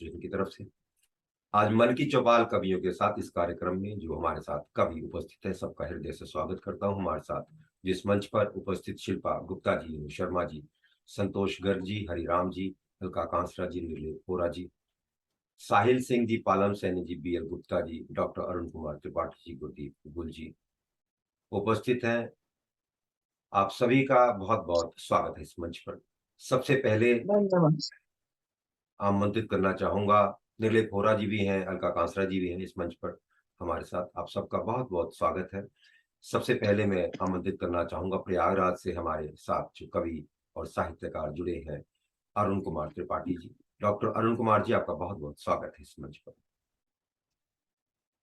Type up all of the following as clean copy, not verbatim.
Association की तरफ से आज मन की चौपाल कवियों के साथ इस कार्यक्रम में जो हमारे साथ कवि उपस्थित है, सबका हृदय से स्वागत करता हूं। हमारे साथ जिस मंच पर उपस्थित शिल्पा गुप्ता जी, शर्मा जी, संतोष गर्ग जी, हरिराम जी, अलका कांसरा जी, निर्लेप होरा जी, साहिल Singh ji, Palam Saini ji, B L Gupta ji, doctor Arun Kumar Tripathi ji, Gurdeep गुल जी उपस्थित हैं। आप सभी का बहुत बहुत स्वागत है इस मंच पर। सबसे पहले धन्यवाद। आमंत्रित करना चाहूंगा, निर्लेप होरा जी भी हैं, अलका कांसरा जी भी हैं इस मंच पर हमारे साथ। आप सबका बहुत बहुत स्वागत है। सबसे पहले मैं आमंत्रित करना चाहूंगा प्रयागराज से हमारे साथ जो कवि और साहित्यकार जुड़े हैं, अरुण कुमार त्रिपाठी जी। डॉक्टर अरुण कुमार जी, आपका बहुत बहुत स्वागत है इस मंच पर।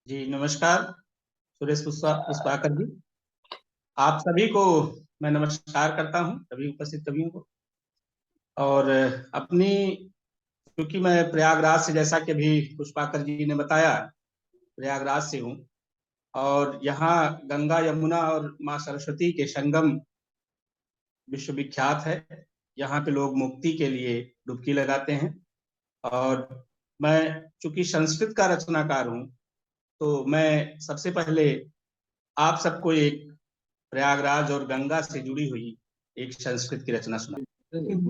जी नमस्कार सुरेश पुष्पाकर जी, आप सभी को मैं नमस्कार करता हूं, सभी उपस्थित कवियों को। और अपनी, क्योंकि मैं प्रयागराज से, जैसा कि अभी पुष्पाकर जी ने बताया, प्रयागराज से हूं और यहाँ गंगा यमुना और माँ सरस्वती के संगम विश्वविख्यात है। यहाँ पे लोग मुक्ति के लिए डुबकी लगाते हैं। और मैं चूंकि संस्कृत का रचनाकार हूँ, तो मैं सबसे पहले आप सबको एक प्रयागराज और गंगा से जुड़ी हुई एक संस्कृत की रचना सुना।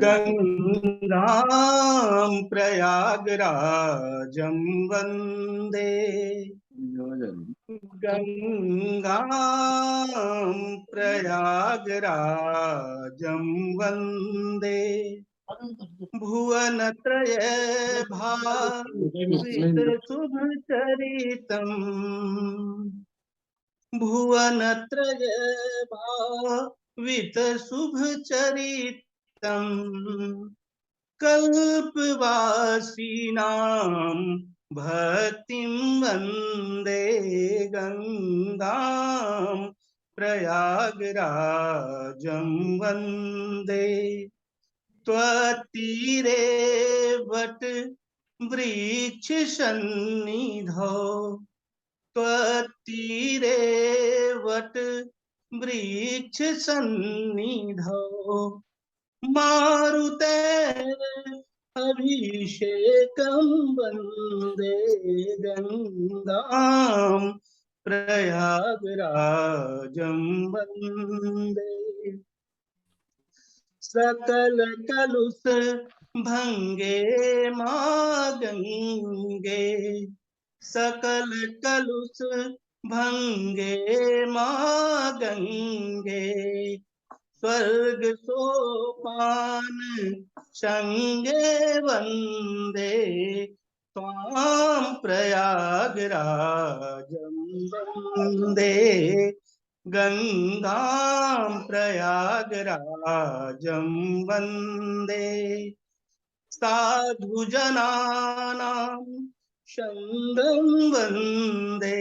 गंगाम प्रयागराजम वंदे, गंगाम प्रयागराजम वंदे, भुवनत्रय भावित शुभचरितम, भुवनत्रय भावित शुभचरितम, कल्पवासिनां भक्तिं वन्दे गंगां प्रयागराजं वन्दे। त्वत्तीरे वट वृक्ष सन्निधौ, त्वत्तीरे वट वृक्ष सन्निधौ, मारुतेरभिषेकं वन्दे गंगां प्रयागराजं वन्दे। सकल कलुष भंगे मां गंगे, सकल कलुष भंगे मां गंगे, स्वर्ग सोपान संगे वंदे त्वां प्रयागराजं वन्दे गंगां प्रयागराजं वन्दे। साधुजनानां संगं वन्दे,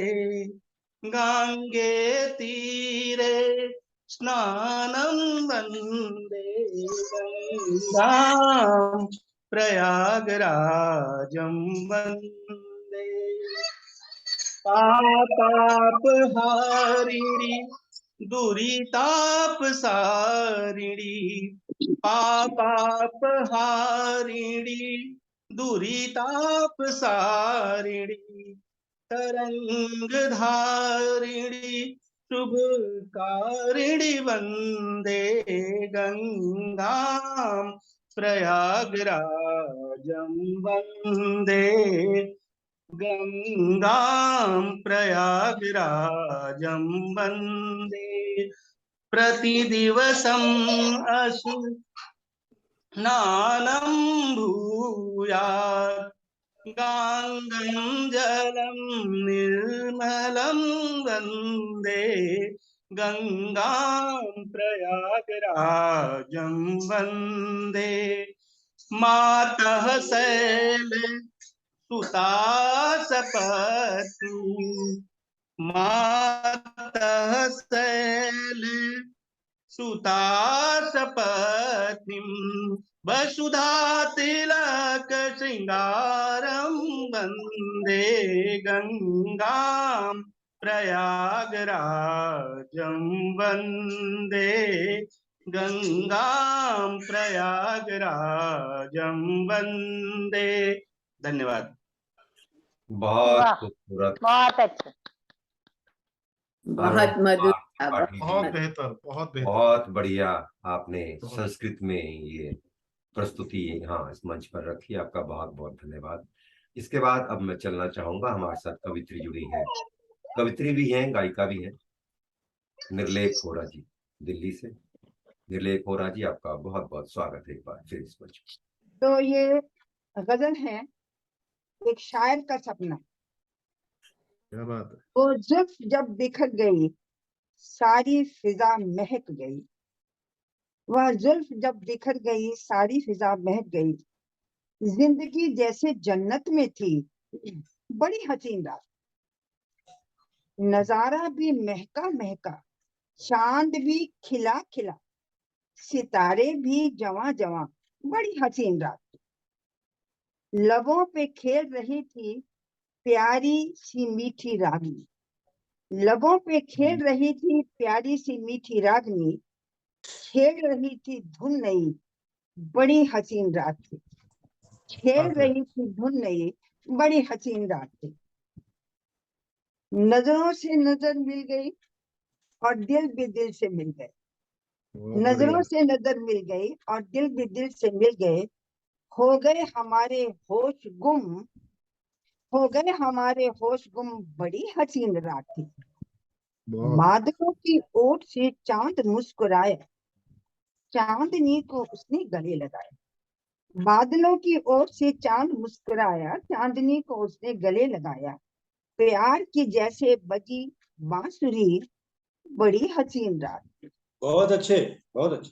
गांगे तीरे स्नानं वन्दे गंगां प्रयागराजं वन्दे। पापापहारिणी दुरितापसारिणी, पापापहारिणी दुरितापसारिणी, तरंगधारिणी शुभकारिणी वन्दे गंगां प्रयागराजं वन्दे गंगां प्रयागराजं वन्दे। प्रतिदिवसम् स्नानं भूयात्, गंगां जलं निर्मलं वन्दे गंगां प्रयागराजं वन्दे। मातः शैल सुता सपत्नी, मातः शैल सुता सपत्नीं, वसुधा तिलक श्रृंगारं वन्दे गंगां प्रयागराजं वन्दे गंगां प्रयागराजं वन्दे। धन्यवाद। बहुत वाह, खूबसूरत, बहुत अच्छा। बहुत मधुर था, पाठी बहुत जी, बेहतर, बहुत बेहतर। बहुत बढ़िया। आपने संस्कृत में ये प्रस्तुति यहाँ इस मंच पर रखी, आपका बहुत बहुत धन्यवाद। इसके बाद अब मैं चलना चाहूंगा, हमारे साथ कवित्री जुड़ी है, कवित्री भी हैं, गायिका भी हैं, निर्लेप होरा जी, दिल्ली से। निर्लेप होरा जी, आपका बहुत बहुत स्वागत है एक बार फिर इस मंच पर। तो ये गजल है, एक शायर का सपना। क्या बात है। वो जुल्फ जब बिखर गई, सारी फिजा महक गई। वह जुल्फ जब बिखर गई, सारी फिजा महक गई। जिंदगी जैसे जन्नत में थी, बड़ी हसीन रात। नजारा भी महका महका, चांद भी खिला खिला, सितारे भी जवां जवां, बड़ी हसीन रात। लबों पे खेल रही थी प्यारी सी मीठी रागनी। लबों पे खेल रही थी प्यारी सी मीठी रागनी। खेल रही थी धुन नई, बड़ी हसीन रात थी। खेल रही थी धुन नई, बड़ी हसीन रात थी। नजरों से नजर मिल गई और दिल भी दिल से मिल गए। नजरों से नजर मिल गई और दिल भी दिल से मिल गए। हो गए हमारे होश गुम, हो गए हमारे होश गुम, बड़ी हसीन रात थी। बादलों की ओट से चांद मुस्कुराया, चांदनी को उसने गले लगाया। बादलों की ओर से चांद मुस्कुराया, चांदनी को उसने गले लगाया। प्यार की जैसे बजी बांसुरी, बड़ी हसीन रात। बहुत अच्छे, बहुत अच्छे।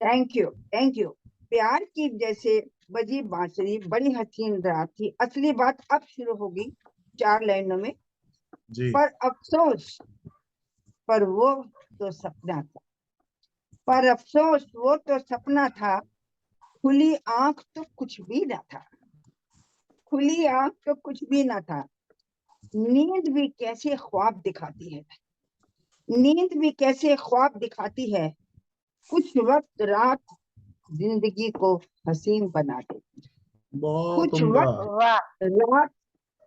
Thank you, thank you. प्यार की जैसे बजी बांसुरी, बड़ी हसीन रात थी। असली बात अब शुरू होगी 4 लाइनों में जी। पर अफसोस, पर वो तो सपना था। पर अफसोस, वो तो सपना था। खुली आंख तो कुछ भी ना था। खुली आंख तो कुछ भी ना था। नींद भी कैसे ख्वाब दिखाती है, नींद भी कैसे ख्वाब दिखाती है। कुछ वक्त रात जिंदगी को हसीन बना देती है। बहुत कुछ उम्दा, वक्त वाह, रात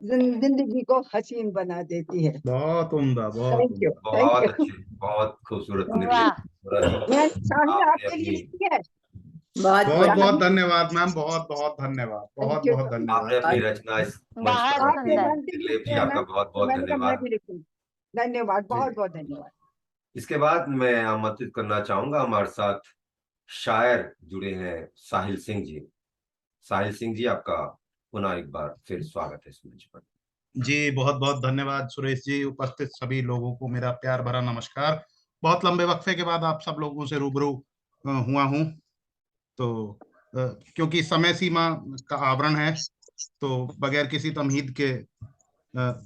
जिंदगी को हसीन बना देती है। बहुत उम्दा, बहुत थैंक यू, उम्दा। थैंक बहुत यू। अच्छे, बहुत खूबसूरत वाह। निर्लेप होरा जी, मैं साहिल आपने आपके लिए अपनी लिखी है। बहुत बहुत साहिल, धन्यवाद मैम, बहुत बहुत धन्यवाद, बहुत थैंक यू। बहुत धन्यवाद। आपने अपनी रचना इस मंच बहुत पर आप रखी। सुंदर। रोमांटिक निर्लेप लिखते जी, हैं आपका ना, बहुत तो बहुत मैंने कहा मैं धन्यवाद भी लिखूंगी। धन्यवाद, जी। बहुत बहुत धन्यवाद। इसके बाद मैं आमंत्रित करना चाहूंगा, हमारे साथ शायर जुड़े हैं साहिल सिंह जी। साहिल सिंह जी, आपका पुनः एक बार फिर स्वागत है इस मंच पर। जी बहुत बहुत धन्यवाद सुरेश जी, उपस्थित सभी लोगों को मेरा प्यार भरा नमस्कार। बहुत लंबे वक्फे के बाद आप सब लोगों से रूबरू हुआ हूँ। तो क्योंकि समय सीमा का आवरण है, तो बगैर किसी तमहीद के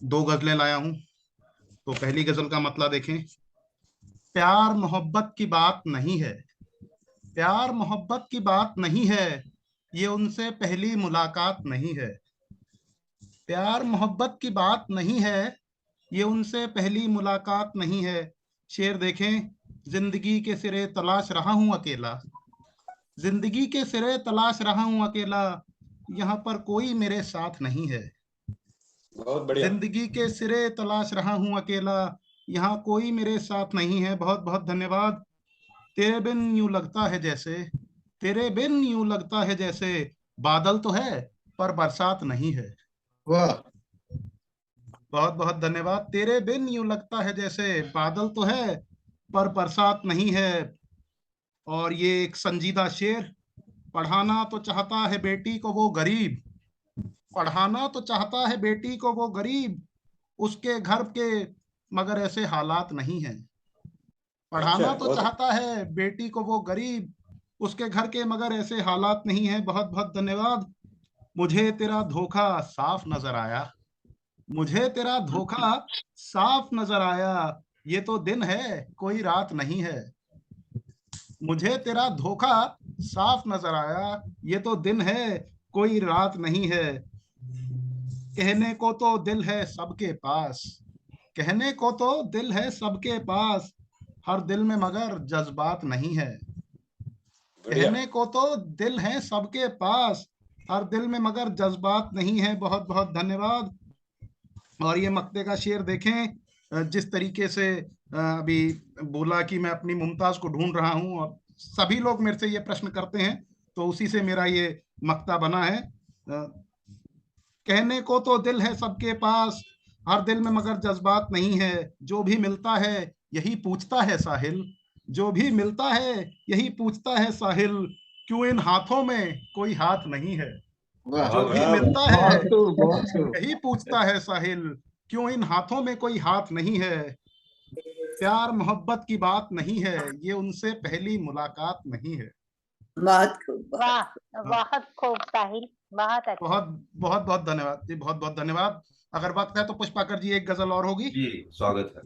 2 गजलें लाया हूँ। तो पहली गजल का मतलब देखें। प्यार मोहब्बत की बात नहीं है, प्यार मोहब्बत की बात नहीं है, ये उनसे पहली मुलाकात नहीं है। प्यार मोहब्बत की बात नहीं है, ये उनसे पहली मुलाकात नहीं है। शेर देखें। जिंदगी के सिरे तलाश रहा हूं अकेला, जिंदगी के सिरे तलाश रहा हूं अकेला, यहाँ पर कोई मेरे साथ नहीं है। बहुत बढ़िया। जिंदगी के सिरे तलाश रहा हूं अकेला, यहाँ कोई मेरे साथ नहीं है। बहुत बहुत धन्यवाद। तेरे बिन यूं लगता है जैसे, तेरे बिन यूं लगता है जैसे बादल तो है पर बरसात नहीं है। वाह, बहुत बहुत धन्यवाद। तेरे बिन यूं लगता है जैसे बादल तो है पर बरसात नहीं है। और ये एक संजीदा शेर। पढ़ाना तो चाहता है बेटी को वो गरीब, पढ़ाना तो चाहता है बेटी को वो गरीब, उसके घर के मगर ऐसे हालात नहीं है। अच्छा, पढ़ाना तो बहुत चाहता है बेटी को वो गरीब, उसके घर के मगर ऐसे हालात नहीं है। बहुत बहुत धन्यवाद। मुझे तेरा धोखा साफ नजर आया, मुझे तेरा धोखा साफ नजर आया, ये तो दिन है कोई रात नहीं है। मुझे तेरा धोखा साफ नजर आया, ये तो दिन है कोई रात नहीं है। कहने को तो दिल है सबके पास, कहने को तो दिल है सबके पास, हर दिल में मगर जज्बात नहीं है। बढ़िया। कहने को तो दिल है सबके पास, हर दिल में मगर जज्बात नहीं है। बहुत बहुत धन्यवाद। और ये मक्ते का शेर देखें, जिस तरीके से अभी बोला कि मैं अपनी मुमताज को ढूंढ रहा हूं, और सभी लोग मेरे से ये प्रश्न करते हैं, तो उसी से मेरा ये मक्ता बना है। कहने को तो दिल है सबके पास, हर दिल में मगर जज्बात नहीं है। जो भी मिलता है यही पूछता है साहिल, जो भी मिलता है यही पूछता है साहिल, क्यों इन हाथों में कोई हाथ नहीं है। जो भी मिलता है यही पूछता है साहिल, क्यों इन हाथों में कोई हाथ नहीं है। प्यार मोहब्बत की बात नहीं है, ये उनसे पहली मुलाकात नहीं है। बहुत खूब, वाह, बहुत खूब साहिल, बहुत अच्छा। बहुत बहुत बहुत धन्यवाद जी, बहुत बहुत धन्यवाद। अगर वक्त है तो पुष्पाकर जी एक गजल और होगी जी, स्वागत है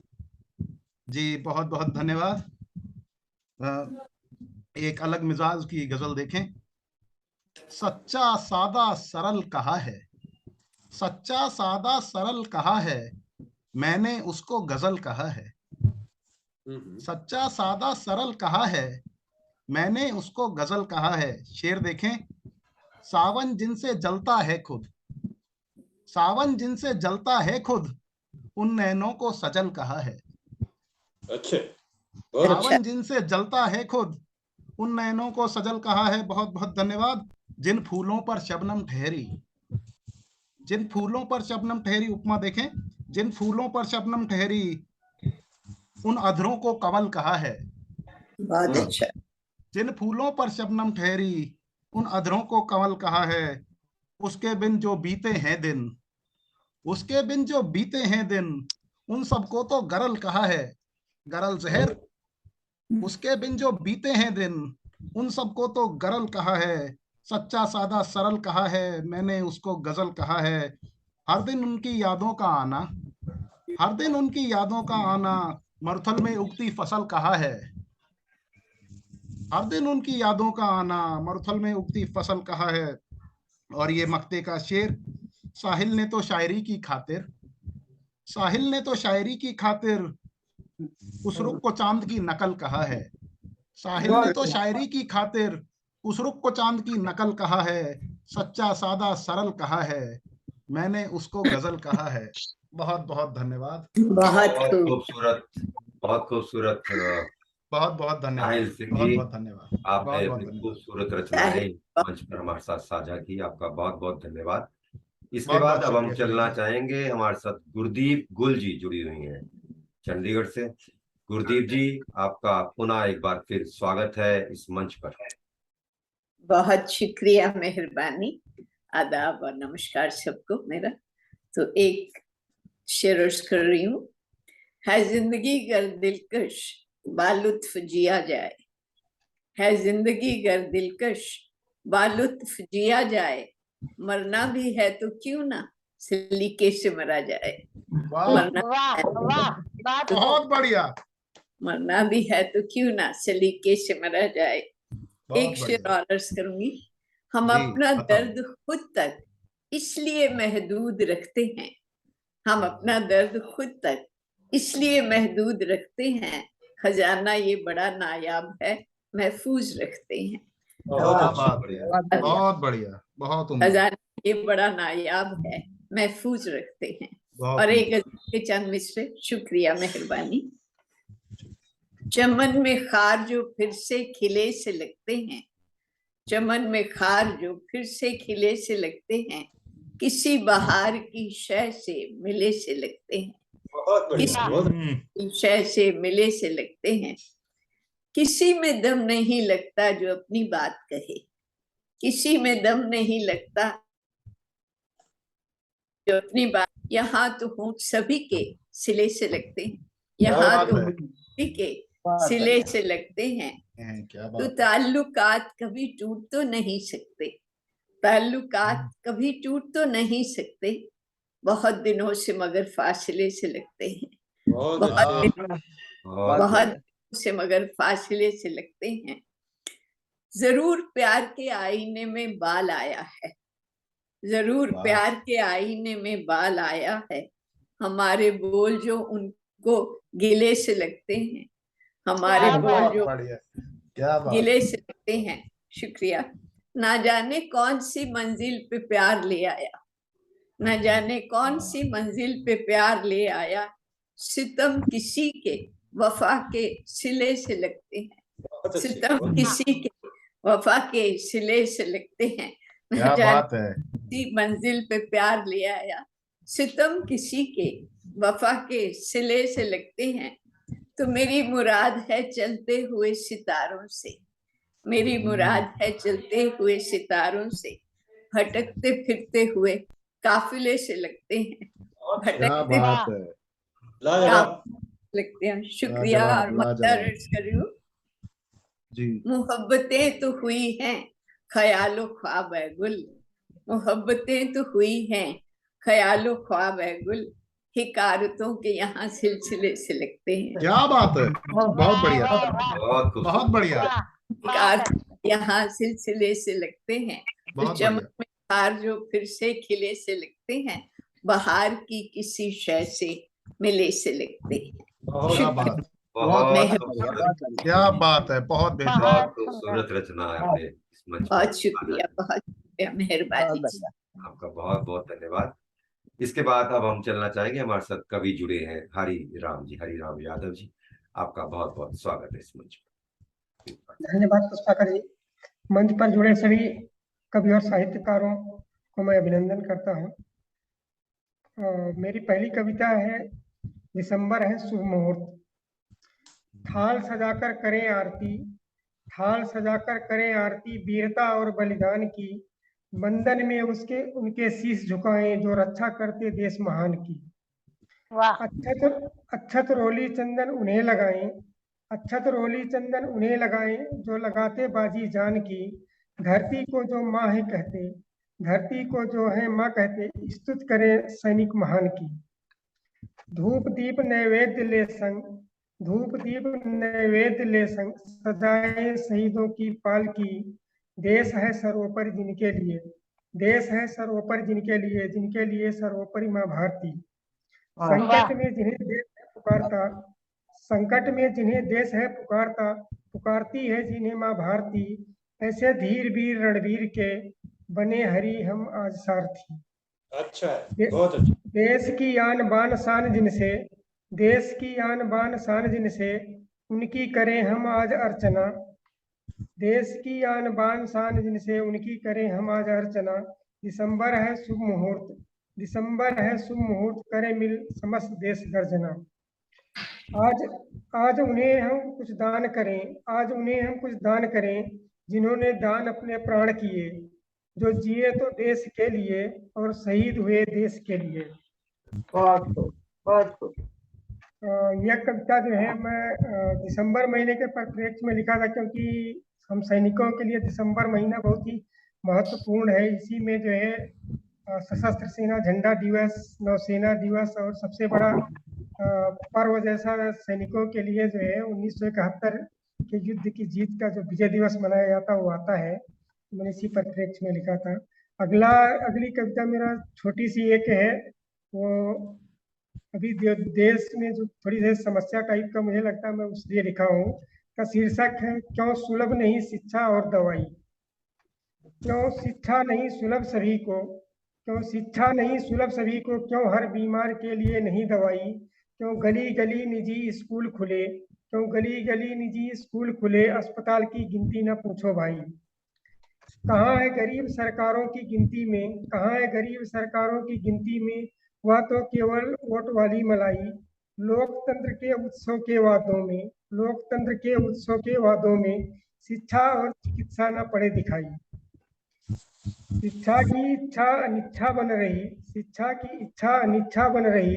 जी। बहुत बहुत धन्यवाद। एक अलग मिजाज की गजल देखें। सच्चा सादा सरल कहा है, सच्चा सादा सरल कहा है, मैंने उसको गजल कहा है। सच्चा सादा सरल कहा है, मैंने उसको गजल कहा है। शेर देखें। सावन जिनसे जलता है खुद, सावन जिनसे जलता है खुद, उन नैनों को सजल कहा है। अच्छे, सावन जिनसे जलता है खुद, उन नैनों को सजल कहा है। बहुत बहुत धन्यवाद। जिन फूलों पर शबनम ठहरी, जिन फूलों पर शबनम ठहरी, उपमा देखें। जिन फूलों पर शबनम ठहरी, उन अधरों को कमल कहा है। बहुत अच्छा। जिन फूलों पर शबनम ठहरी, उन अधरों को कमल कहा है। उसके बिन जो बीते हैं दिन, उसके बिन जो बीते हैं दिन, उन सबको तो गरल कहा है। गरल जहर। उसके बिन जो बीते हैं दिन, उन सबको तो गरल कहा है। सच्चा सादा सरल कहा है, मैंने उसको गजल कहा है। हर दिन उनकी यादों का आना, हर दिन उनकी यादों का आना, मरुथल में उगती फसल कहा है। हर दिन उनकी यादों का आना, मरुथल में उगती फसल कहा है। और ये मक्ते का शेर। साहिल ने तो शायरी की खातिर, साहिल ने तो शायरी की खातिर, उस रुख को चांद की नकल कहा है। साहिल ने तो शायरी की खातिर, उस रुख को चांद की नकल कहा है। सच्चा सादा सरल कहा है, मैंने उसको गजल कहा है। बहुत बहुत धन्यवाद। बहुत बहुत खूब। खूबसूरत, बहुत खूबसूरत बहुत बहुत धन्यवाद। साहिल सिंह बहुत जी, बहुत धन्यवाद। आपने बहुत बहुत अपनी धन्यवाद। खूबसूरत रचनाएं मंच पर हमारे साथ साझा की, आपका बहुत बहुत धन्यवाद। इसके बहुत बाद बहुत अब हम शुक्रिया चलना सुरेश जी। चाहेंगे, हमारे साथ गुरदीप गुल जी जुड़ी हुई हैं चंडीगढ़ से। गुरदीप जी, आपका पुनः एक बार फिर स्वागत है इस मंच पर। बहुत शुक्रिया, मेहरबानी, आदाब और नमस्कार सबको मेरा। तो एक शेर अर्ज कर रही हूँ। है जिंदगी गर दिलकश, बालुत्फ जिया जाए। है जिंदगी गर दिलकश, बालुत्फ जिया जाए। मरना भी है तो क्यों ना सलीके से मरा जाए। वाह, मरना वाह वाह, बात बहुत बढ़िया, मरना भी है तो क्यों ना सलीके से मरा जाए। बहुत एक शेर बढ़िया और अर्ज करूंगी। हम जी, अपना बताओ। दर्द खुद तक इसलिए महदूद रखते हैं। हम अपना दर्द खुद तक इसलिए महदूद रखते हैं। खजाना ये बड़ा नायाब है, महफूज रखते हैं। बहुत क्या अच्छा, बात है, बढ़िया। बहुत बढ़िया, बहुत उम्दा, खजाना ये बड़ा नायाब है, महफूज रखते हैं। बहुत और एक उम्दा। गजल के चंद मिसरे। शुक्रिया, मेहरबानी। चमन में खार जो फिर से खिले से लगते हैं, चमन में खार जो फिर से खिले से लगते हैं, किसी बहार की शय से मिले से लगते हैं। बहुत बढ़िया, बहुत किसी शय से मिले से लगते हैं। किसी में दम नहीं लगता जो अपनी बात कहे, किसी में दम नहीं लगता जो अपनी बात। यहाँ तो होंठ सभी के सिले से लगते हैं, यहाँ बात तो है। होंठ सभी के सिले से लगते हैं। क्या तो बात है। ताल्लुकात कभी टूट तो नहीं सकते, ताल्लुकात कभी टूट तो नहीं सकते। बहुत दिनों से मगर फासले से लगते हैं, बहुत बहुत अच्छे, बहुत दिनों से मगर फासले से लगते हैं। जरूर प्यार के आईने में बाल आया है, जरूर प्यार के आईने में बाल आया है। हमारे बोल जो उनको गिले से लगते हैं, हमारे क्या बोल बात जो बढ़िया, क्या बात। गिले से लगते हैं। शुक्रिया। ना जाने कौन सी मंजिल पे प्यार ले आया, ना जाने कौन सी मंजिल पे प्यार ले आया, सितम किसी के वफा के सिले से लगते हैं, बहुत अच्छी, सितम बहुत किसी के वफा के सिले से लगते हैं, ना क्या जाने बात है। किसी मंजिल पे प्यार ले आया, सितम किसी के वफा के सिले से लगते हैं। तो मेरी मुराद है चलते हुए सितारों से, मेरी मुराद है चलते हुए सितारों से, भटकते फिरते हुए काफिले से लगते हैं, क्या भटकते बात है। लाजवाब। लगते हैं। शुक्रिया। लाजवाब, और मदर लाजवाब। अर्ज कर रही हूँ। जी। मोहब्बतें तो हुई हैं ख्यालो ख्वाब है गुल, मोहब्बतें तो हुई हैं ख्यालो ख्वाब है गुल, हिकारतों के यहाँ सिलसिले से लगते हैं, क्या बात है, बहुत बढ़िया, वाह, वाह, बहुत खूबसूरत। बहुत बढ़िया, वाह, बहुत हिकारतों के यहाँ सिलसिले से लगते हैं। तो बहुत चमन बढ़िया। में हार जो फिर से खिले से लगते हैं, बहार की किसी शय से मिले से लगते हैं। बहुत क्या बात, बहुत मेहर- खूबसूरत, क्या बात है, बहुत बेहतरीन। बहुत खूबसूरत रचना है आपने इस मंच पर। बहुत शुक्रिया, बहुत शुक्रिया, मेहरबानी जी। आपका बहुत बहुत धन्यवाद। इसके बाद अब हम चलना चाहेंगे, हमारे साथ कवि जुड़े हैं हरि राम जी, हरि राम यादव जी। आपका बहुत बहुत स्वागत है इस मंच पर। धन्यवाद पुष्पाकर जी। मंच पर जुड़े सभी कवि और साहित्यकारों को मैं अभिनंदन करता हूँ। मेरी पहली कविता है दिसंबर है शुभ मुहूर्त। थाल सजाकर करें आरती, थाल सजाकर करें आरती, वीरता और बलिदान की, बंधन में उसके उनके शीश झुकाएं जो रक्षा करते देश महान की। वाह, अच्छत रोली चंदन उन्हें लगाएं, अच्छत रोली चंदन उन्हें लगाएं जो लगाते बाजी जान की, धरती को जो माँ है कहते, धरती को जो है माँ कहते, स्तुति करें सैनिक महान की। धूप दीप नैवेद्य ले संग, धूप दीप नैवेद्य ले संग, सजाए शहीदों की पालकी, देश है सर्वोपरि जिनके लिए, देश है सर्वोपरि जिनके लिए, जिनके लिए सर्वोपरि माँ भारती। संकट में जिन्हें देश है पुकारता, संकट में जिन्हें देश है पुकारता, पुकारती है जिन्हें माँ भारती, ऐसे धीर वीर रणवीर के बने हरि हम आज सारथी। अच्छा है, बहुत अच्छा। देश की आन बान शान जिनसे, देश की आन बान शान जिनसे, उनकी करें हम आज अर्चना, देश की आन बान शान जिनसे, उनकी करें हम आज अर्चना। दिसंबर है शुभ मुहूर्त, दिसंबर है शुभ मुहूर्त, करे मिल समस्त देश गर्जना। आज आज उन्हें हम कुछ दान करें, आज उन्हें हम कुछ दान करें, जिन्होंने दान अपने प्राण किए, जो जिए तो देश के लिए और शहीद हुए देश के लिए। बहुत खूब, बहुत खूब। यह कविता जो है मैं दिसंबर महीने के परिप्रेक्ष्य में लिखा था, क्योंकि हम सैनिकों के लिए दिसंबर महीना बहुत ही महत्वपूर्ण है। इसी में जो है सशस्त्र सेना झंडा दिवस, नौसेना दिवस और सबसे बड़ा पर्व जैसा सैनिकों के लिए जो है 1971 के युद्ध की जीत का जो विजय दिवस मनाया जाता है वो आता है। मैंने इसी परिप्रेक्ष्य में लिखा था। अगली कविता मेरा छोटी सी एक है, वो अभी देश में जो थोड़ी देर समस्या टाइप का मुझे लगता है, मैं उसलिए लिखा हूँ। का शीर्षक है क्यों सुलभ नहीं शिक्षा और दवाई। क्यों शिक्षा नहीं सुलभ सभी को, क्यों शिक्षा नहीं सुलभ सभी को, क्यों हर बीमार के लिए नहीं दवाई, क्यों गली गली निजी स्कूल खुले, क्यों गली गली निजी स्कूल खुले, अस्पताल की गिनती न पूछो भाई। कहाँ है गरीब सरकारों की गिनती में, कहाँ है गरीब सरकारों की गिनती में, वह तो केवल वोट वाली मलाई। लोकतंत्र के उत्सव के वादों में, लोकतंत्र के उत्सव के वादों में, शिक्षा और चिकित्सा न पड़े दिखाई। शिक्षा की इच्छा अनिच्छा बन रही, शिक्षा की इच्छा अनिच्छा बन रही,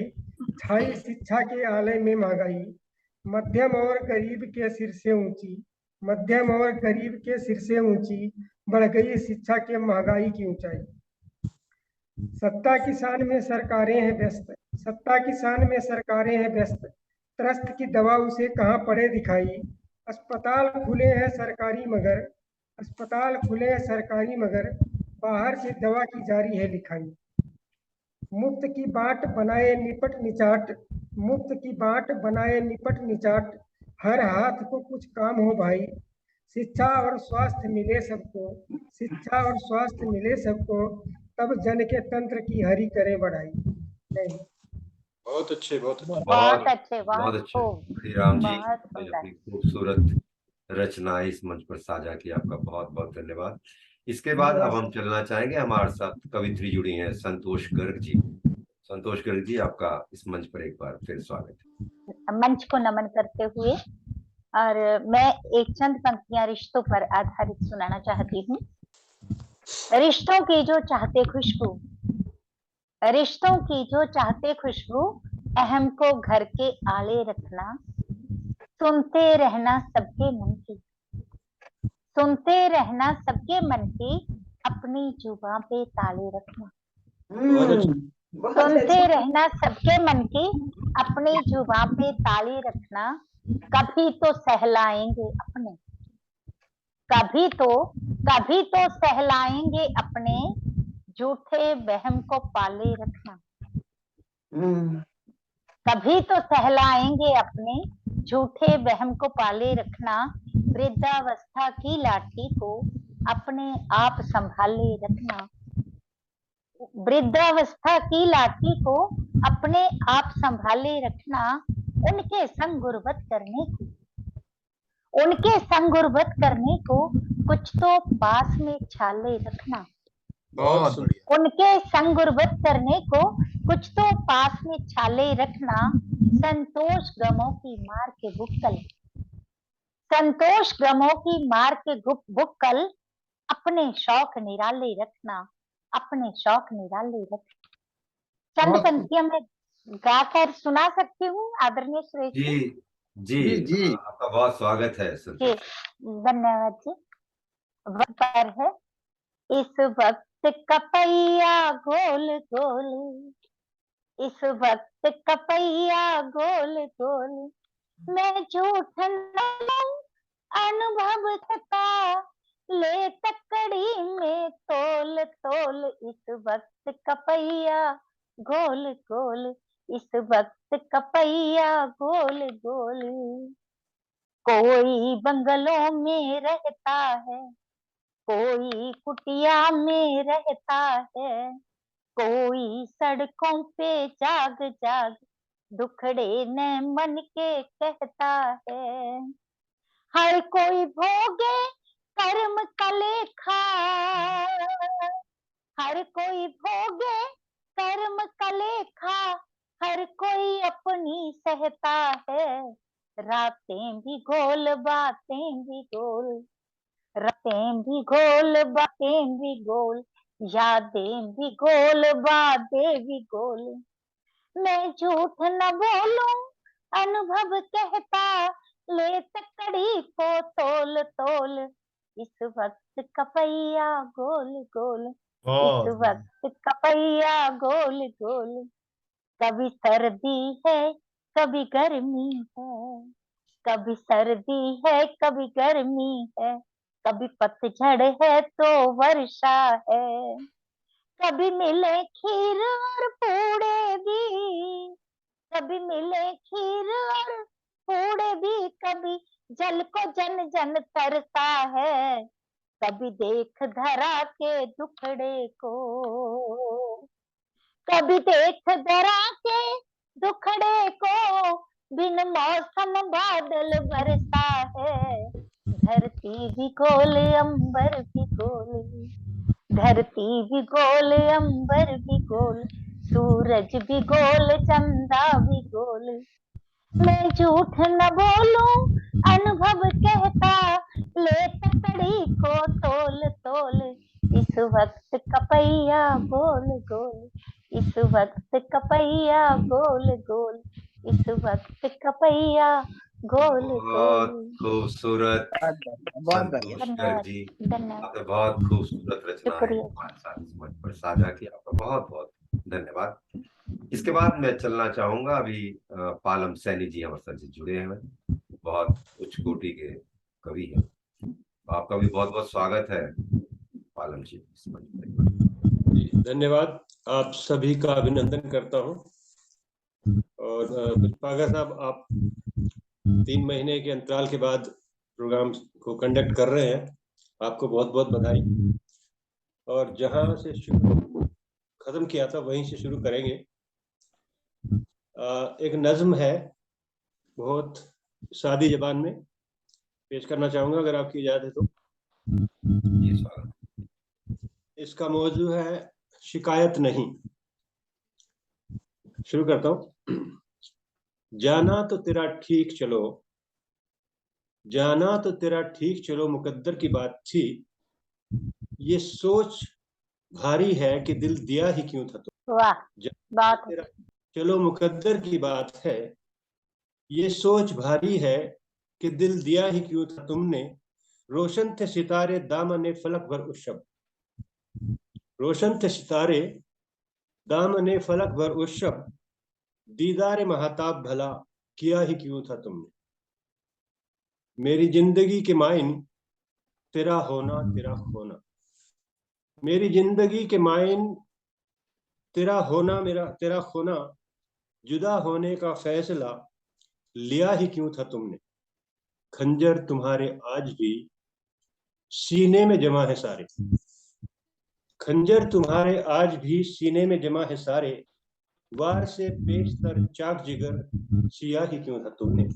छाई शिक्षा के आलय में महंगाई। मध्यम और गरीब के सिर से ऊंची, मध्यम और गरीब के सिर से ऊंची, बढ़ गई शिक्षा के महंगाई की ऊंचाई। सत्ता किसान में सरकारें हैं व्यस्त, सत्ता किसान में सरकारें हैं व्यस्त, त्रस्त की दवा उसे कहाँ पड़े दिखाई। अस्पताल खुले हैं सरकारी मगर, अस्पताल खुले हैं सरकारी मगर, बाहर से दवा की जारी है लिखाई। मुफ्त की बाट बनाए निपट निचाट, मुफ्त की बाट बनाए निपट निचाट, हर हाथ को कुछ काम हो भाई। शिक्षा और स्वास्थ्य मिले सबको, शिक्षा और स्वास्थ्य मिले सबको, तब जन के तंत्र की हरि करे बढ़ाई। नहीं। बहुत अच्छे, बहुत अच्छे। बहुत अच्छे, बहुत बहुत अच्छे। खूब, श्रीराम जी बहुत ने सुंदर। अपनी खूबसूरत रचना इस मंच पर साझा की, आपका बहुत बहुत धन्यवाद। इसके बाद अब हम चलना चाहेंगे, हमारे साथ कवित्री जुड़ी हैं संतोष गर्ग जी। संतोष गर्ग जी, आपका इस मंच पर एक बार फिर स्वागत है। मंच को नमन करते हुए, और मैं एक चंद पंक्तियां रिश्तों पर आधारित सुनाना चाहती हूँ। रिश्तों की जो चाहते खुशबू, रिश्तों की जो चाहते खुशबू, अहम को घर के आले रखना, सुनते रहना सबके मन की, सुनते रहना सबके मन की, अपनी जुबान पे ताले रखना। बहुत अच्छे। सुनते रहना सबके मन की, अपनी जुबान पे ताले रखना, कभी तो सहलाएंगे अपने, कभी तो सहलाएंगे अपने, झूठे वहम को पाले रखना। कभी तो सहलाएंगे अपने, झूठे वहम को पाले रखना, वृद्धावस्था की लाठी को अपने आप संभाले रखना। वृद्धावस्था की लाठी को अपने आप संभाले रखना, उनके संग गुर्बत करने को, उनके संग गुर्बत करने को कुछ तो पास में छाले रखना। बहुत सुंदर। उनके संग गुर्बत करने को कुछ तो पास में छाले रखना, संतोष गमों की मार के बुक्कल, संतोष गमों की मार के बुक्कल, अपने शौक निराले रखना, अपने शौक निराले रखना। चंद पंक्तियां मैं गाकर सुना सकती हूँ आदरणीय सुरेश जी जी जी, आपका बहुत स्वागत है जी। धन्यवाद जी। वक्त पर है, इस वक्त का पहिया गोल गोल, इस वक्त का पहिया गोल गोल, मैं झूठ न अनुभव था, ले तकड़ी में तोल तोल, इस वक्त का पहिया गोल गोल, इस वक्त का पहिया गोल गोल। कोई बंगलों में रहता है, कोई कुटिया में रहता है, कोई सड़कों पे जाग जाग दुखड़े न मन के कहता है। हर कोई भोगे कर्म का लेखा, हर कोई भोगे कर्म का लेखा, हर कोई अपनी सहता है, रातें भी गोल बातें भी गोल, रातें भी गोल बातें भी गोल, यादें भी गोल बातें भी गोल। मैं झूठ न बोलूं अनुभव कहता, ले तकड़ी को तोल तोल, इस वक्त का पहिया गोल गोल, इस वक्त का पहिया गोल गोल। कभी सर्दी है कभी गर्मी है, कभी सर्दी है कभी गर्मी है, कभी पतझड़ है तो वर्षा है, कभी मिले खीर और पूड़े भी, कभी मिले खीर और पूड़े भी, कभी जल को जन जन तरसा है, कभी देख धरा के दुखड़े को, कभी देख धरा के दुखड़े को, बिन मौसम बादल बरसा है, धरती भी गोल अंबर भी गोल, धरती भी गोल अंबर भी गोल, सूरज भी गोल चंदा भी गोल। मैं झूठ न बोलूं अनुभव कहता, ले तकड़ी को तोल तोल, इस वक्त का पहिया गोल गोल, इस वक्त का पहिया गोल गोल, इस वक्त का पहिया गोल बहुत गोल। खूबसूरत संतोष गर्ग जी, आपने बहुत खूबसूरत रचनाएं हमारे साथ इस मंच पर साझा की, आपका बहुत बहुत धन्यवाद। इसके बाद मैं चलना चाहूंगा, अभी पालम सैनी जी हमारे साथ जुड़े हैं, बहुत उच्च कोटि के कवि हैं, आपका भी बहुत बहुत स्वागत है पालम जी इस मंच पर। धन्यवाद, आप सभी का अभिनंदन करता हूं। और पुष्पागर साहब, आप 3 महीने के अंतराल के बाद प्रोग्राम को कंडक्ट कर रहे हैं, आपको बहुत बहुत बधाई। और जहां से शुरू खत्म किया था वहीं से शुरू करेंगे। एक नज्म है, बहुत सादी जबान में पेश करना चाहूंगा अगर आपकी इजाजत है तो। जी स्वागत। इसका मौजू है शिकायत नहीं। शुरू करता हूं। जाना तो तेरा ठीक चलो, जाना तो तेरा ठीक चलो, मुकद्दर की बात थी, ये सोच भारी है कि दिल दिया ही क्यों था तो। वाह, बात तेरा चलो मुकद्दर की बात है, ये सोच भारी है कि दिल दिया ही क्यों था तुमने। रोशन थे सितारे दामने फलक भर उस शब, रोशन थे सितारे दामने फलक भर उस शब, दीदार महताब भला किया ही क्यों था तुमने। मेरी जिंदगी के मायन तेरा होना तेरा खोना, मेरी जिंदगी के मायन तेरा होना मेरा तेरा खोना, जुदा होने का फैसला लिया ही क्यों था तुमने। खंजर तुम्हारे आज भी सीने में जमा है सारे, खंजर तुम्हारे आज भी सीने में जमा है सारे, वार से पेशतर चाक जिगर सिया ही क्यों था तुमने।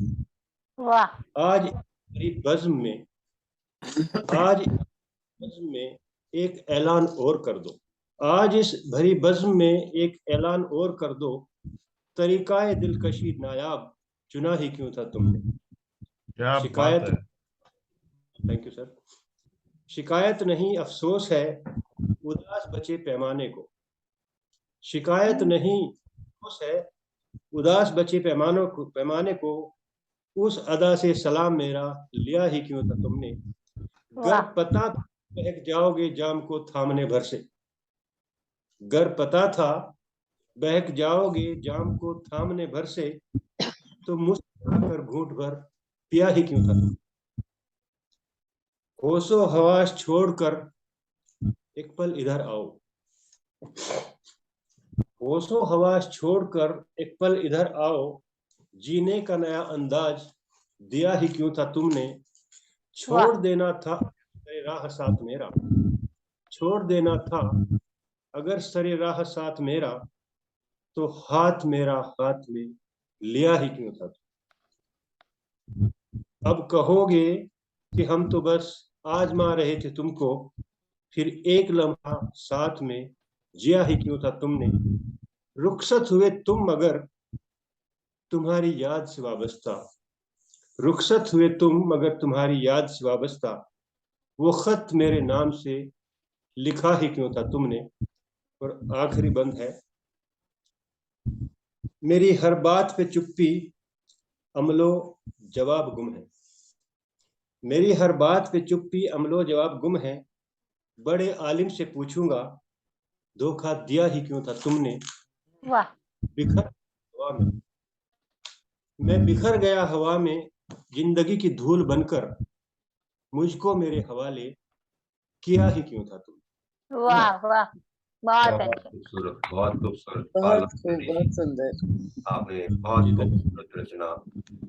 वाह, आज भरी बज़्म में, आज इस बज़्म में एक ऐलान और कर दो, आज इस भरी बज़्म में एक ऐलान और कर दो, तरीकाए दिलकशी नायाब चुना ही क्यों था तुमने। क्या शिकायत, बात है। Thank you sir. शिकायत नहीं अफसोस है उदास बचे पैमाने को, शिकायत नहीं अफसोस है उदास बचे पैमाने को, उस अदा से सलाम मेरा लिया ही क्यों था तुमने। गर पता था बहक जाओगे जाम को थामने भर से, गर पता था बहक जाओगे जाम को थामने भर से, तो मुस्कुराकर घूंट भर पिया ही क्यों था तुम। होशो हवास छोड़कर एक पल इधर आओ, होशो हवास छोड़कर एक पल इधर आओ, जीने का नया अंदाज दिया ही क्यों था तुमने। छोड़ देना था सरे राह साथ मेरा, छोड़ देना था अगर सरे राह साथ मेरा, तो हाथ मेरा हाथ में लिया ही क्यों था। अब कहोगे कि हम तो बस आजमा रहे थे तुमको, फिर एक लम्हा साथ में जिया ही क्यों था तुमने। रुखसत हुए तुम मगर तुम्हारी याद से वाबस्ता, रुखसत हुए तुम मगर तुम्हारी याद से वाबस्ता, वो खत मेरे नाम से लिखा ही क्यों था तुमने। और आखिरी बंद है, मेरी हर बात पे चुप्पी अमलो जवाब गुम है, मेरी हर बात पे चुप्पी अमलो जवाब गुम है, बड़े आलिम से पूछूंगा धोखा दिया ही क्यों था तुमने। बिखर हवा में, मैं बिखर गया हवा में, जिंदगी की धूल बनकर मुझको मेरे हवाले किया ही क्यों था तुम। वाह वाह, बहुत बहुत अच्छे। खूबसूरत, बहुत खूबसूरत। बहुत सुंदर। आपने बहुत खूबसूरत रचना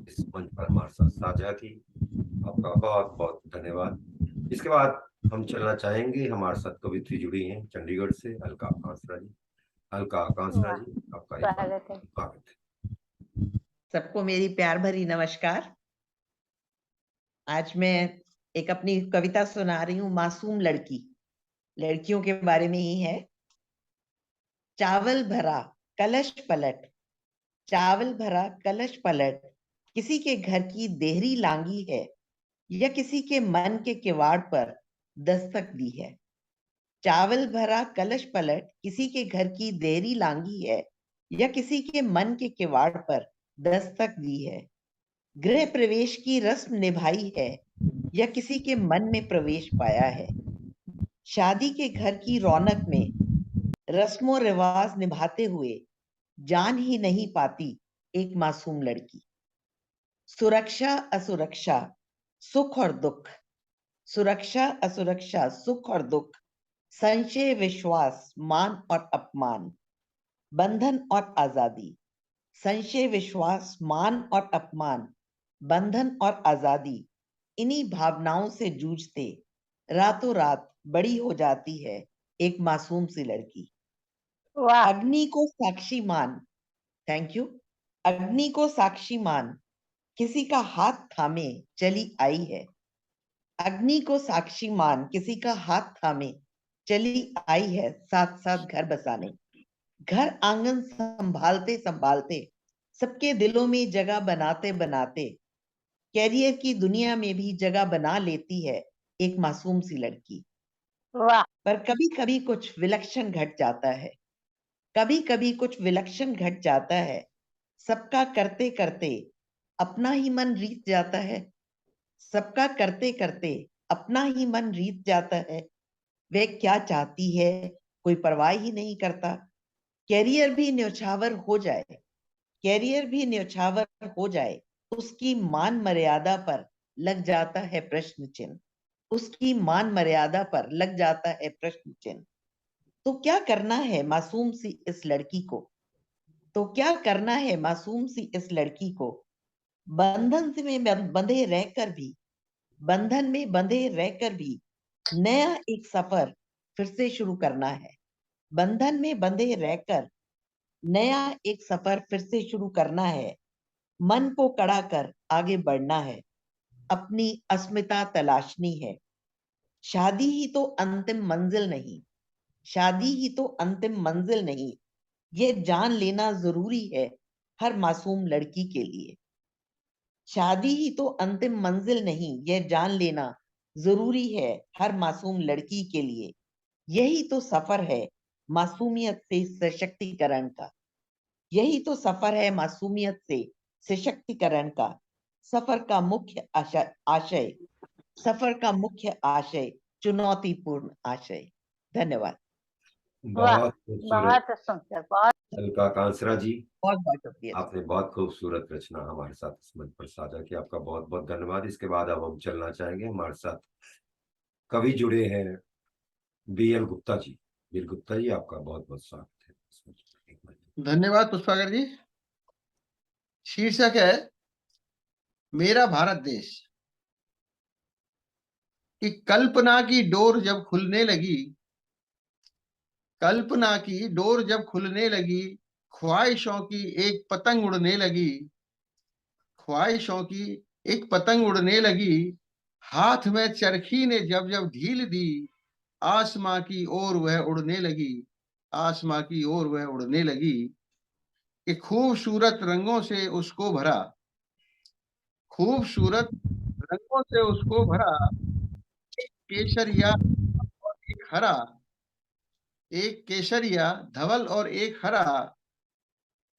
इस मंच पर हमारे साथ साझा की, आपका बहुत बहुत धन्यवाद। इसके बाद हम चलना चाहेंगे, हमारे साथ कवित्री जुड़ी हैं चंडीगढ़ से, अलका कांसरा जी। अलका कांसरा जी, आपका एक बार स्वागत है। स्वागत है। सबको मेरी प्यार भरी नमस्कार। आज मैं एक अपनी कविता सुना रही हूँ, मासूम लड़की, लड़कियों के बारे में ही है। चावल भरा कलश पलट, चावल भरा कलश पलट, किसी के घर की देहरी लांगी है, या किसी के मन के किवाड़ पर दस्तक दी है। चावल भरा कलश पलट, किसी के घर की देहरी लांगी है, या किसी के मन के किवाड़ पर दस्तक दी है। गृह प्रवेश की रस्म निभाई है, या किसी के मन में प्रवेश पाया है। शादी के घर की रौनक में रस्मों रिवाज निभाते हुए जान ही नहीं पाती एक मासूम लड़की। सुरक्षा असुरक्षा सुख और दुख, सुरक्षा असुरक्षा सुख और दुख, संशय विश्वास मान और अपमान, बंधन और आजादी, संशय विश्वास मान और अपमान, बंधन और आजादी, इन्हीं भावनाओं से जूझते रातों रात बड़ी हो जाती है एक मासूम सी लड़की। वाह अग्नि को साक्षी मान, थैंक यू, अग्नि को साक्षी मान किसी का हाथ थामे चली आई है। अग्नि को साक्षी मान किसी का हाथ थामे चली आई है, साथ साथ घर बसाने। घर आंगन संभालते संभालते, सबके दिलों में जगह बनाते बनाते, कैरियर की दुनिया में भी जगह बना लेती है एक मासूम सी लड़की। वाह पर कभी कभी कुछ विलक्षण घट जाता है, कभी कभी कुछ विलक्षण घट जाता है। सबका करते करते अपना ही मन रीत जाता है, सबका करते करते अपना ही मन रीत जाता है। वे क्या चाहती है कोई परवाह ही नहीं करता। कैरियर भी न्यौछावर हो जाए, कैरियर भी न्यौछावर हो जाए, उसकी मान मर्यादा पर लग जाता है प्रश्न चिन्ह, उसकी मान मर्यादा पर लग जाता है प्रश्न चिन्ह। तो क्या करना है मासूम सी इस लड़की को, तो क्या करना है मासूम सी इस लड़की को, बंधन से में बंधे रहकर भी, बंधन में बंधे रहकर भी नया एक सफर फिर से शुरू करना है। बंधन में बंधे रहकर नया एक सफर फिर से शुरू करना है। मन को कड़ा कर आगे बढ़ना है, अपनी अस्मिता तलाशनी है। शादी ही तो अंतिम मंजिल नहीं, शादी ही तो अंतिम मंजिल नहीं, ये जान लेना जरूरी है हर मासूम लड़की के लिए। शादी ही तो अंतिम मंजिल नहीं, यह जान लेना जरूरी है हर मासूम लड़की के लिए। यही तो सफर है मासूमियत से सशक्तिकरण का, यही तो सफर है मासूमियत से सशक्तिकरण का। सफर का मुख्य आशय, सफर का मुख्य आशय चुनौतीपूर्ण आशय। धन्यवाद। वाह बहुत खूबसूरत बहुत सुंदर, बहुत अलका कांसरा जी, बहुत बहुत शुक्रिया। आपने बहुत खूबसूरत रचना हमारे साथ इस मंच पर साझा की, आपका बहुत बहुत धन्यवाद। इसके बाद अब हम चलना चाहेंगे, हमारे साथ कवि जुड़े हैं बीएल गुप्ता जी। बीएल गुप्ता जी, आपका बहुत बहुत स्वागत है इस मंच पर। एक मिनट। धन्यवाद पुष्पाकर जी। शीर्षक है मेरा भारत देश। कि कल्पना की डोर जब खुलने लगी, कल्पना की डोर जब खुलने लगी, ख्वाहिशों की एक पतंग उड़ने लगी, ख्वाहिशों की एक पतंग उड़ने लगी। हाथ में चरखी ने जब जब ढील दी, आसमां की ओर वह उड़ने लगी, आसमां की ओर वह उड़ने लगी। कि खूबसूरत रंगों से उसको भरा, खूबसूरत रंगों से उसको भरा, एक केसरिया और एक हरा, एक केसरिया धवल और एक हरा।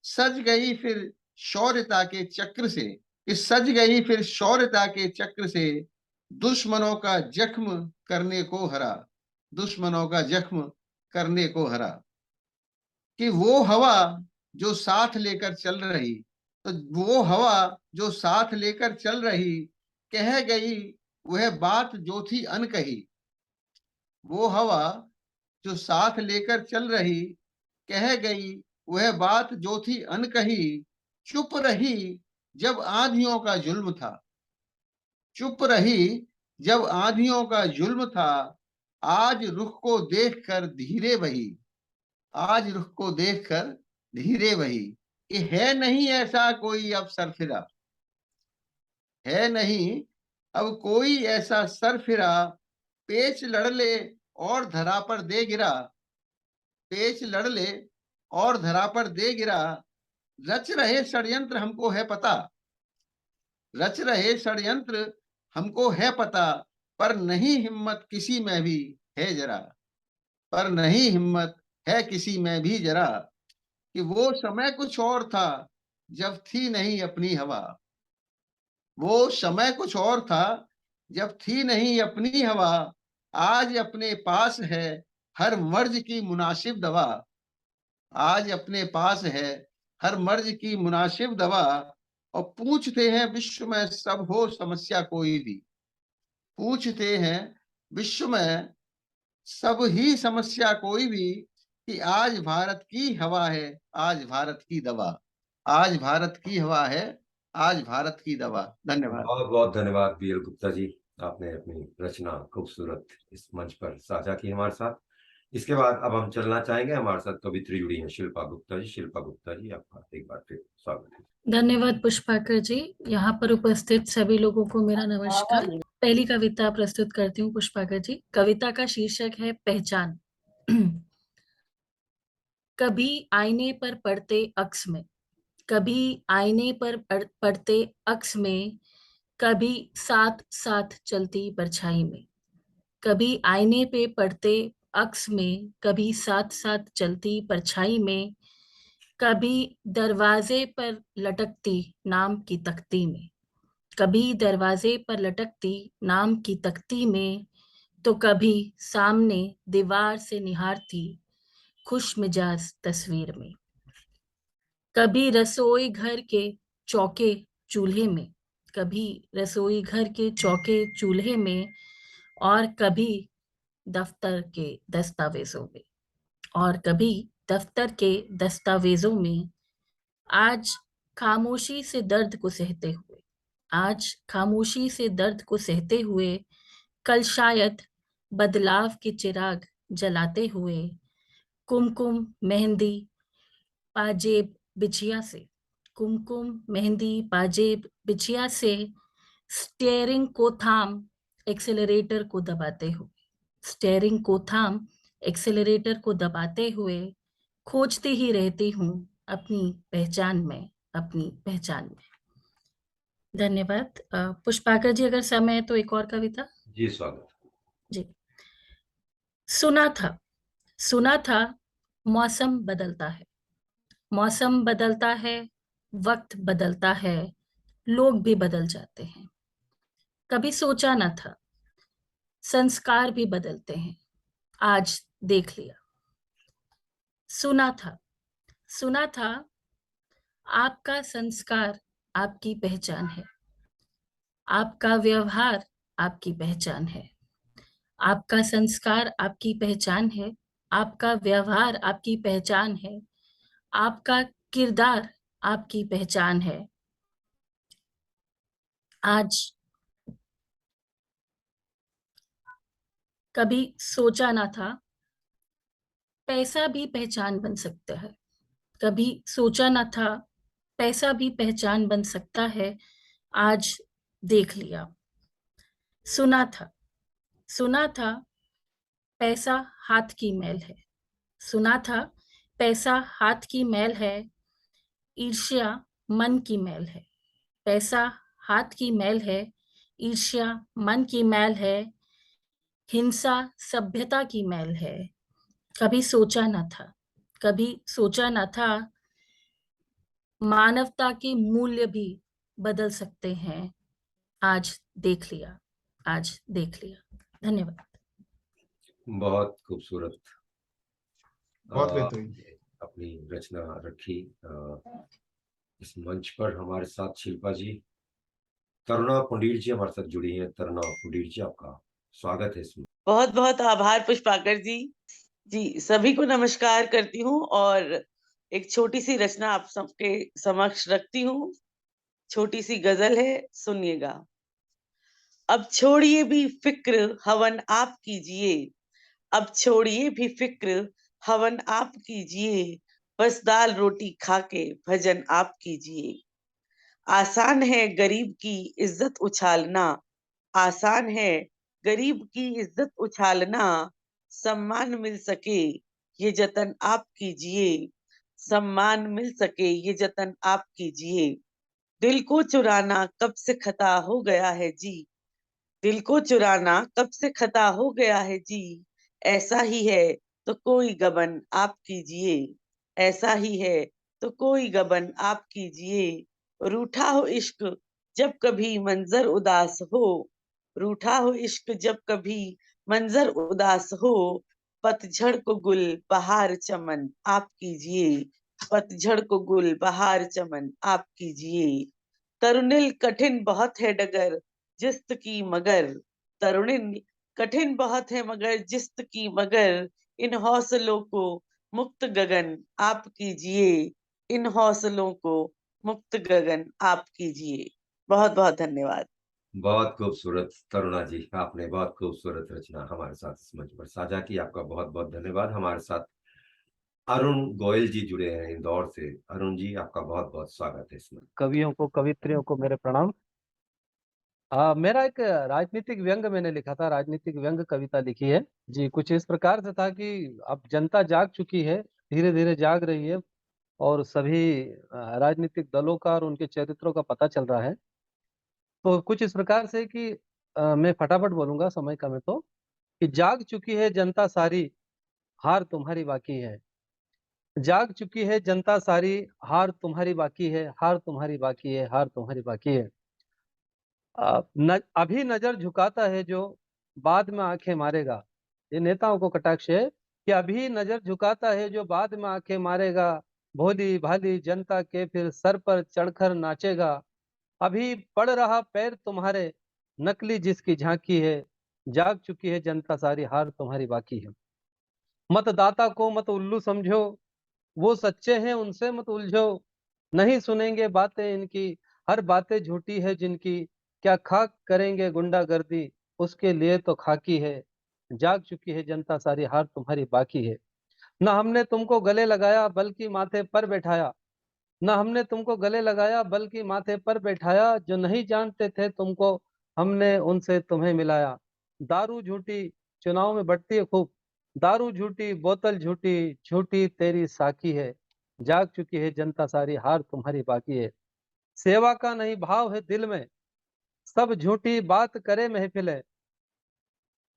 सज गई फिर शौर्यता के चक्र से, इस सज गई फिर शौर्यता के चक्र से, दुश्मनों का जख्म करने को हरा, दुश्मनों का जख्म करने को हरा। कि वो हवा जो साथ लेकर चल रही, तो वो हवा जो साथ लेकर चल रही, कह गई वह बात जो थी अनकही। वो हवा जो साथ लेकर चल रही, कह गई वह बात जो थी अनकही। चुप रही जब आंधियों का जुल्म था, चुप रही जब आंधियों का जुल्म था। आज रुख को देखकर धीरे बही, आज रुख को देखकर धीरे बही। कि है नहीं ऐसा कोई अब सरफिरा, है नहीं अब कोई ऐसा सरफिरा। पेच लड़ ले और धरा पर दे गिरा, पेच लड़ ले और धरा पर दे गिरा। रच रहे षड्यंत्र हमको है पता, रच रहे षड्यंत्र हमको है पता। पर नहीं हिम्मत किसी में भी है जरा, पर नहीं हिम्मत है किसी में भी जरा। कि वो समय कुछ और था जब थी नहीं अपनी हवा, वो समय कुछ और था जब थी नहीं अपनी हवा। आज अपने पास है हर मर्ज की मुनासिब दवा, आज अपने पास है हर मर्ज की मुनासिब दवा। और पूछते हैं विश्व में सब हो समस्या कोई भी, पूछते हैं विश्व में सब ही समस्या कोई भी। कि आज भारत की हवा है, आज भारत की दवा, आज भारत की हवा है, आज भारत की दवा। धन्यवाद। बहुत बहुत धन्यवाद बीएल गुप्ता जी, आपने अपनी रचना खूबसूरत इस मंच पर साझा की हमारे साथ। इसके बाद अब हम चलना चाहेंगे, हमारे साथ कवित्री जुड़ी हैं शिल्पा गुप्ता जी। शिल्पा गुप्ता जी, आपका एक बार फिर स्वागत है। धन्यवाद पुष्पाकर जी। यहाँ पर उपस्थित सभी लोगों को मेरा नमस्कार। पहली कविता प्रस्तुत करती हूँ पुष्पाकर जी। कविता का शीर्षक है पहचान। कभी आईने पर पड़ते अक्स में, कभी आईने पर पड़ते अक्स में, कभी साथ साथ चलती परछाई में। कभी आईने पे पड़ते अक्स में, कभी साथ साथ चलती परछाई में, कभी दरवाजे पर लटकती नाम की तख्ती में, कभी दरवाजे पर लटकती नाम की तख्ती में, तो कभी सामने दीवार से निहारती खुश मिजाज तस्वीर में। कभी रसोई घर के चौके चूल्हे में, कभी रसोई घर के चौके चूल्हे में, और कभी दफ्तर के दस्तावेजों में, और कभी दफ्तर के दस्तावेजों में। आज खामोशी से दर्द को सहते हुए, आज खामोशी से दर्द को सहते हुए, कल शायद बदलाव के चिराग जलाते हुए, कुमकुम मेहंदी पाजेब बिछिया से, कुमकुम मेहंदी पाजेब बिछिया से, स्टीयरिंग को थाम एक्सेलरेटर को दबाते हुए, स्टीयरिंग को थाम एक्सेलरेटर को दबाते हुए, खोजती ही रहती हूँ अपनी पहचान में, अपनी पहचान में। धन्यवाद। पुष्पाकर जी, अगर समय है तो एक और कविता। जी स्वागत जी। सुना था मौसम बदलता है, मौसम बदलता है, वक्त बदलता है, लोग भी बदल जाते हैं। कभी सोचा न था संस्कार भी बदलते हैं, आज देख लिया। सुना था आपका संस्कार आपकी पहचान है, आपका व्यवहार आपकी पहचान है, आपका संस्कार आपकी पहचान है, आपका व्यवहार आपकी पहचान है, आपका किरदार आपकी पहचान है। आज कभी सोचा ना था पैसा भी पहचान बन सकता है, कभी सोचा ना था पैसा भी पहचान बन सकता है, आज देख लिया। सुना था पैसा हाथ की मैल है, सुना था पैसा हाथ की मैल है, ईर्ष्या मन की मैल है, पैसा हाथ की मैल है, ईर्ष्या मन की मैल है, हिंसा सभ्यता की मैल है। कभी सोचा न था, कभी सोचा न था मानवता के मूल्य भी बदल सकते हैं, आज देख लिया, आज देख लिया। धन्यवाद। बहुत खूबसूरत बहुत बेहतरीन। अपनी रचना रखी। इस मंच पर हमारे साथ शिल्पा जी, तरुणा पुंडीर जी हमारे साथ जुड़ी हैं। तरुणा पुंडीर जी, आपका स्वागत है इसमें। बहुत बहुत आभार पुष्पाकर जी। जी, सभी को नमस्कार करती हूँ और एक छोटी सी रचना आप सबके समक्ष रखती हूँ। छोटी सी गजल है, सुनिएगा। अब छोड़िए भी फिक्र हवन आप कीजिए, अब छोड़िए भी फिक्र हवन आप कीजिए, बस दाल रोटी खा के भजन आप कीजिए। आसान है गरीब की इज्जत उछालना, आसान है गरीब की इज्जत उछालना, सम्मान मिल सके ये जतन आप कीजिए, सम्मान मिल सके ये जतन आप कीजिए। दिल को चुराना कब से खता हो गया है जी, दिल को चुराना कब से खता हो गया है जी, ऐसा ही है तो कोई गबन आप कीजिए, ऐसा ही है तो कोई गबन आप कीजिए। रूठा हो इश्क जब कभी मंजर उदास हो, रूठा हो इश्क जब कभी मंजर उदास हो, पतझड़ को गुल बहार चमन आप कीजिए, पतझड़ को गुल बहार चमन आप कीजिए। तरुणिल कठिन बहुत है डगर जिस्त की मगर, तरुणिल कठिन बहुत है मगर जिस्त की मगर, इन हौसलों को मुक्त गगन आप कीजिए, इन हौसलों को मुक्त गगन आप कीजिए। बहुत बहुत धन्यवाद। बहुत खूबसूरत करुणा जी, आपने बहुत खूबसूरत रचना हमारे साथ इस मंच पर साझा की। आपका बहुत बहुत धन्यवाद। हमारे साथ अरुण गोयल जी जुड़े हैं इंदौर से। अरुण जी, आपका बहुत बहुत स्वागत है इसमें। कवियों को, कवित्रियों को मेरे प्रणाम। मेरा एक राजनीतिक व्यंग मैंने लिखा था, राजनीतिक व्यंग कविता लिखी है जी। कुछ इस प्रकार से था कि अब जनता जाग चुकी है, धीरे धीरे जाग रही है और सभी राजनीतिक दलों का और उनके चरित्रों का पता चल रहा है। तो कुछ इस प्रकार से कि मैं फटाफट बोलूंगा, समय कम है तो, कि जाग चुकी है जनता सारी, हार तुम्हारी बाकी है। जाग चुकी है जनता सारी, हार तुम्हारी बाकी है, हार तुम्हारी बाकी है, हार तुम्हारी बाकी है। अभी नजर झुकाता है जो बाद में आंखें मारेगा। ये नेताओं को कटाक्ष है कि अभी नजर झुकाता है जो बाद में आंखें मारेगा, भोली भाली जनता के फिर सर पर चढ़कर नाचेगा। अभी पड़ रहा पैर तुम्हारे, नकली जिसकी झांकी है। जाग चुकी है जनता सारी, हार तुम्हारी बाकी है। मतदाता को मत उल्लू समझो, वो सच्चे हैं उनसे मत उलझो। नहीं सुनेंगे बातें इनकी, हर बातें झूठी है जिनकी। क्या खाक करेंगे गुंडागर्दी, उसके लिए तो खाकी है। जाग चुकी है जनता सारी, हार तुम्हारी बाकी है। न हमने तुमको गले लगाया बल्कि माथे पर बैठाया, न हमने तुमको गले लगाया बल्कि माथे पर बैठाया। जो नहीं जानते थे तुमको, हमने उनसे तुम्हें मिलाया। दारू झूठी चुनाव में बढ़ती है खूब, दारू झूठी बोतल झूठी, झूठी तेरी साकी है। जाग चुकी है जनता सारी, हार तुम्हारी बाकी है। सेवा का नहीं भाव है दिल में, सब झूठी बात करे महफिल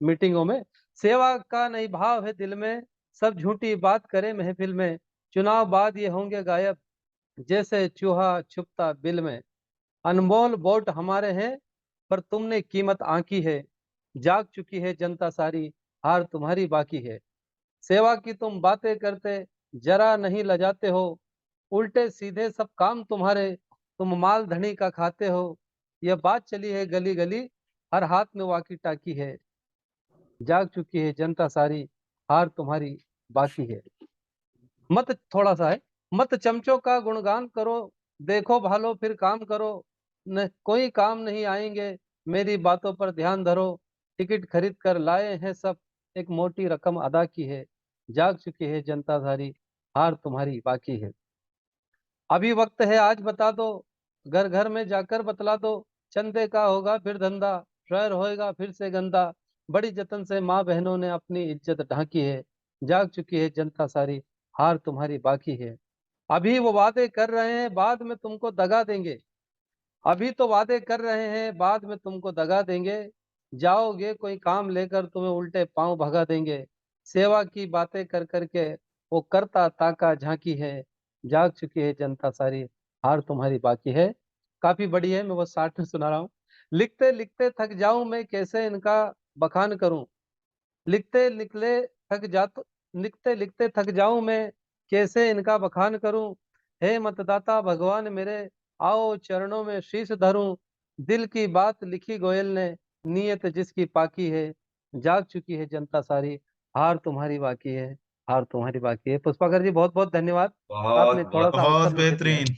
मीटिंगों में। सेवा का नहीं भाव है दिल में, सब झूठी बात करे महफिल में। चुनाव बाद ये होंगे गायब, जैसे चूहा छुपता बिल में। अनमोल वोट हमारे हैं, पर तुमने कीमत आंकी है। जाग चुकी है जनता सारी, हार तुम्हारी बाकी है। सेवा की तुम बातें करते, जरा नहीं लजाते हो। उल्टे सीधे सब काम तुम्हारे, तुम माल धनी का खाते हो। यह बात चली है गली गली, हर हाथ में वाकी टाकी है। जाग चुकी है जनता सारी, हार तुम्हारी बाकी है। मत थोड़ा सा है, मत चमचों का गुणगान करो, देखो भालो फिर काम करो। न कोई काम नहीं आएंगे, मेरी बातों पर ध्यान धरो। टिकट खरीद कर लाए हैं सब, एक मोटी रकम अदा की है। जाग चुकी है जनता सारी, हार तुम्हारी बाकी है। अभी वक्त है आज बता दो, घर घर में जाकर बतला दो। चंदे का होगा फिर धंधा, शहर होएगा फिर से गंदा। बड़ी जतन से माँ बहनों ने अपनी इज्जत ढांकी है। जाग चुकी है जनता सारी, हार तुम्हारी बाकी है। अभी वो वादे कर रहे हैं, बाद में तुमको दगा देंगे। अभी तो वादे कर रहे हैं, बाद में तुमको दगा देंगे। जाओगे कोई काम लेकर, तुम्हें उल्टे पांव भगा देंगे। सेवा की बातें कर करके वो करता ताका झांकी है। जाग चुकी है जनता सारी, हार तुम्हारी बाकी है। काफी बड़ी है, मैं वो 60 में सुना रहा हूँ। लिखते लिखते थक जाऊं मैं, कैसे इनका बखान करूं। लिखते निकले थक जाता, लिखते लिखते थक जाऊं मैं, कैसे इनका बखान करूं। हे मतदाता भगवान मेरे, आओ चरणों में शीश धरूं। दिल की बात लिखी गोयल ने, नीयत जिसकी पाकी है। जाग चुकी है जनता सारी, हार तुम्हारी बाकी है, हार तुम्हारी बाकी है। पुष्पाकर जी बहुत बहुत धन्यवाद, आपने बहुत थोड़ा बहुत सा बहुत अवसर मुझे दिया। बेहतरीन,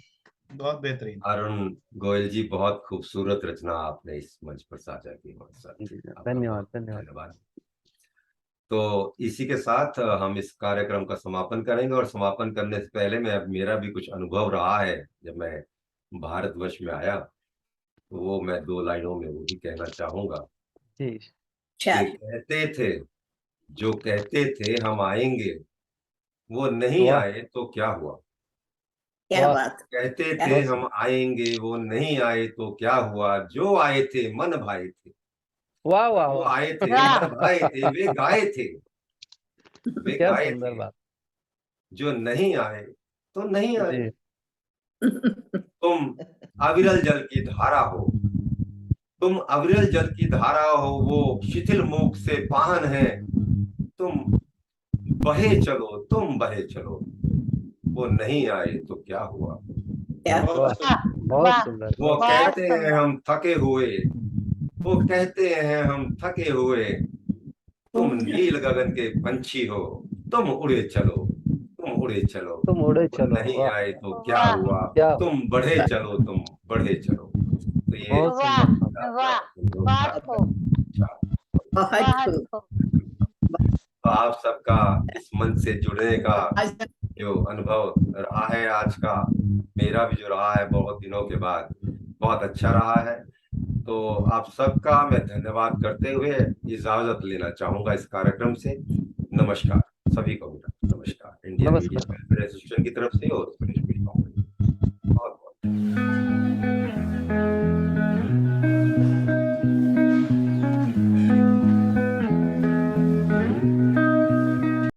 बहुत बेहतरीन। अरुण गोयल जी, बहुत खूबसूरत रचना आपने इस मंच पर साझा की हमारे साथ। जी, आपका धन्यवाद बहुत धन्यवाद। धन्यवाद। तो इसी के साथ हम इस कार्यक्रम का समापन करेंगे, और समापन करने से पहले मेरा भी कुछ अनुभव रहा है जब मैं भारतवर्ष में आया, तो वो मैं 2 लाइनों में वो भी कहना चाहूंगा जी कि कहते थे, जो कहते थे हम आएंगे, वो नहीं वाह आए तो क्या हुआ। क्या वाह, बात, कहते क्या थे हम आएंगे, वो नहीं आए तो क्या हुआ। जो आए थे मन भाए थे, वाह वाह वो वाह, आए थे वाह मन भाए थे, वे गाए थे, वे क्या गाए सुंदर थे। बात। जो नहीं आए तो नहीं आए। जी तुम अविरल जल की धारा हो, तुम अविरल जल की धारा हो, वो शिथिल मुख से पाहन है। तुम बहे चलो, तुम बहे चलो, वो नहीं आए तो क्या हुआ। क्या वाह, वाह बहुत वाह सुंदर वो बहुत बहुत कहते हैं सुंदर। हम थके हुए, वो कहते हैं हम थके हुए। तुम नील गगन के पंछी हो, तुम उड़े चलो, तुम उड़े चलो, तुम उड़े तुम चलो। नहीं वाह आए तो क्या वाह हुआ, क्या तुम बढ़े चलो, तुम बढ़े चलो। तो ये बहुत वाह सुंदर था। वाह बहुत खूब बहुत बहुत खूब। खूब। तो आप सबका इस मंच से जुड़ने का आज जो अनुभव रहा है आज का, मेरा भी जो रहा है बहुत दिनों के बाद, बहुत अच्छा रहा है। तो आप सबका मैं धन्यवाद करते हुए इजाजत लेना चाहूंगा इस कार्यक्रम से। नमस्कार सभी को, मेरा नमस्कार इंडियन मीडिया नमस्कार। वेलफेयर एसोसिएशन की तरफ से और प्रिंट मीडिया। बहुत बहुत